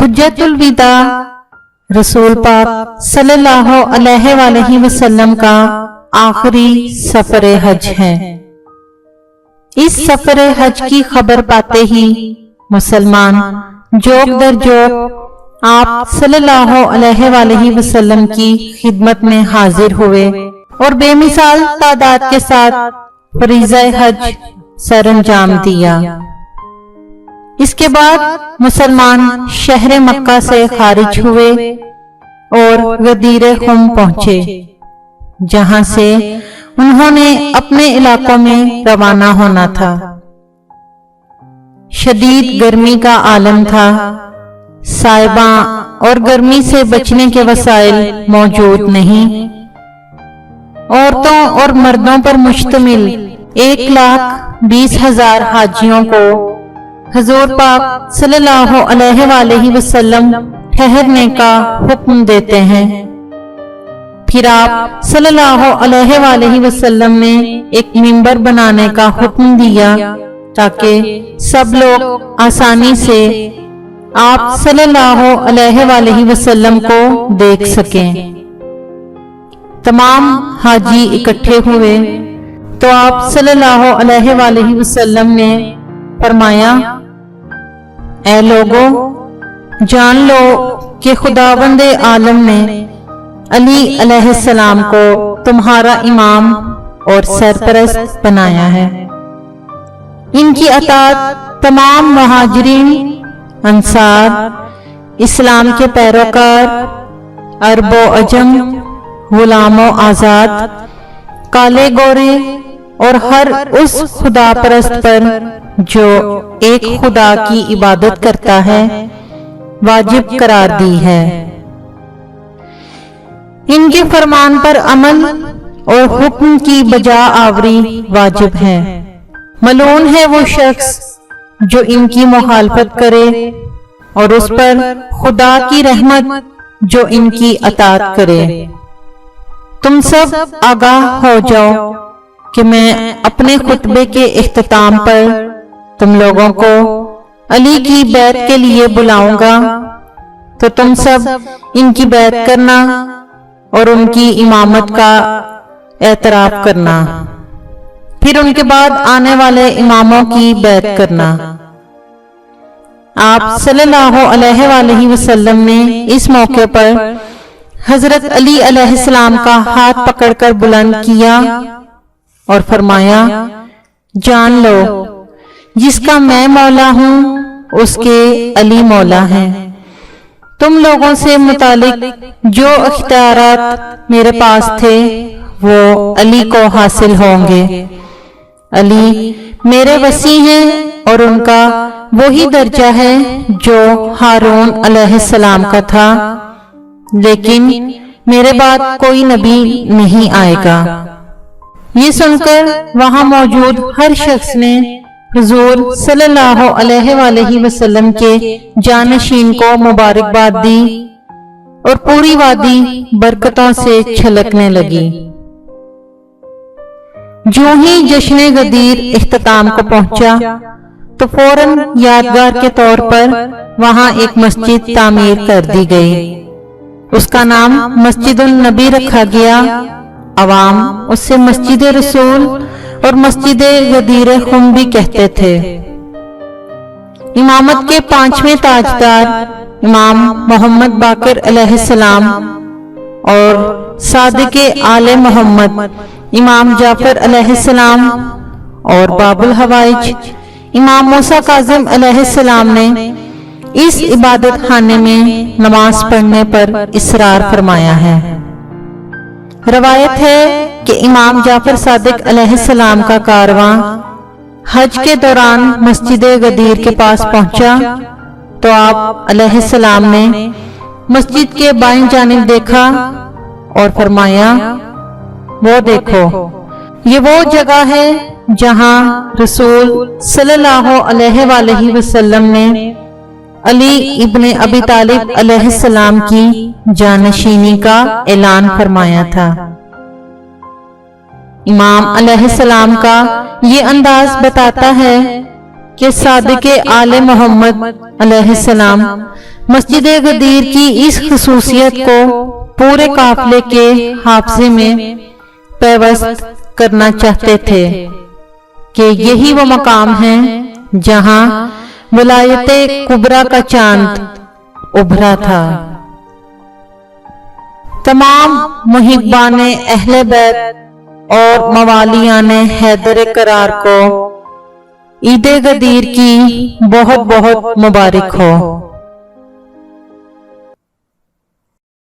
حجت الوداع رسول پاک صلی اللہ علیہ وآلہ وسلم کا آخری سفر حج ہے۔ اس سفر حج کی خبر پاتے ہی مسلمان جوق در جوق آپ صلی اللہ علیہ وآلہ وسلم کی خدمت میں حاضر ہوئے اور بے مثال تعداد کے ساتھ فریضہ حج سر انجام دیا۔ اس کے بعد مسلمان شہر مکہ سے خارج ہوئے اور غدیر خم پہنچے، جہاں سے انہوں نے اپنے علاقوں میں روانہ ہونا تھا۔ شدید گرمی کا عالم تھا، سائباں اور گرمی سے بچنے کے وسائل موجود نہیں۔ عورتوں اور مردوں پر مشتمل 1,20,000 حاجیوں کو حضور پاک صلی اللہ علیہ وآلہ وسلم ٹھہرنے کا حکم دیتے ہیں۔ پھر آپ صلی اللہ علیہ وآلہ وسلم نے ایک منبر بنانے کا حکم دیا تاکہ سب لوگ آسانی سے آپ صلی اللہ علیہ وآلہ وسلم کو دیکھ سکیں۔ تمام حاجی اکٹھے ہوئے تو آپ صلی اللہ علیہ وآلہ وسلم نے فرمایا، اے لوگو، جان لو کہ خداوند عالم نے علی علیہ السلام کو تمہارا امام اور سرپرست بنایا ہے۔ ان کی اطاعت تمام مہاجرین، انصار، اسلام کے پیروکار، عرب و عجم، غلام و آزاد، کالے گورے اور ہر اس خدا پرست پر جو ایک خدا کی عبادت کرتا ہے واجب قرار دی ہے۔ ان کے فرمان پر عمل اور حکم کی بجا آوری واجب ہے۔ ملعون ہے وہ شخص جو ان کی مخالفت کرے اور اس پر خدا کی رحمت جو ان کی اطاعت کرے۔ تم سب آگاہ ہو جاؤ کہ میں اپنے خطبے کے اختتام پر تم لوگوں کو علی کی بیعت کے لیے بلاؤں گا، تو تم سب ان کی بیعت کرنا اور ان کی امامت کا اعتراف کرنا، پھر ان کے بعد آنے والے اماموں کی بیعت کرنا۔ آپ صلی اللہ علیہ وآلہ وسلم نے اس موقع پر حضرت علی علیہ السلام کا ہاتھ پکڑ کر بلند کیا اور فرمایا، جان لو جس کا میں مولا ہوں اس کے علی مولا ہیں۔ تم لوگوں سے متعلق جو اختیارات میرے پاس تھے وہ علی کو حاصل ہوں گے۔ علی میرے وصی ہیں اور ان کا وہی درجہ ہے جو ہارون علیہ السلام کا تھا، لیکن میرے بعد کوئی نبی نہیں آئے گا۔ یہ سن کر وہاں موجود ہر شخص نے حضور صلی اللہ علیہ وآلہ وسلم کے جانشین کو مبارکباد دی اور پوری وادی برکتوں سے چھلکنے لگی۔ جو ہی جشن غدیر اختتام کو پہنچا تو فوراً یادگار کے طور پر وہاں ایک مسجد تعمیر کر دی گئی۔ اس کا نام مسجد النبی رکھا گیا۔ عوام اسے مسجد رسول اور مسجد غدیر خم بھی کہتے تھے۔ امامت کے 5ویں تاجدار امام محمد باقر علیہ السلام اور صادق آل محمد امام جعفر علیہ السلام اور باب الحوائج امام موسیٰ کاظم علیہ السلام نے اس عبادت خانے میں نماز پڑھنے پر اصرار فرمایا ہے۔ روایت ہے کہ امام جعفر صادق علیہ السلام کا کارواں حج کے دوران مسجد غدیر کے پاس پہنچا تو آپ علیہ السلام نے مسجد کے بائیں جانب دیکھا اور فرمایا، وہ دیکھو، یہ وہ جگہ ہے جہاں رسول صلی اللہ علیہ وآلہ وسلم نے علی ابن ابی طالب علیہ السلام کی جانشینی کا اعلان فرمایا تھا۔ امام علیہ السلام کا یہ انداز بتاتا ہے کہ صادق آل محمد علیہ السلام مسجد غدیر کی اس خصوصیت کو پورے قافلے کے حافظے میں پیوست کرنا چاہتے تھے کہ یہی وہ مقام ہے جہاں ولایت کبریٰ کا چاند ابھرا تھا۔ تمام محبان اہل بیت اور موالیان حیدر کرار کو عید غدیر کی بہت بہت مبارک ہو۔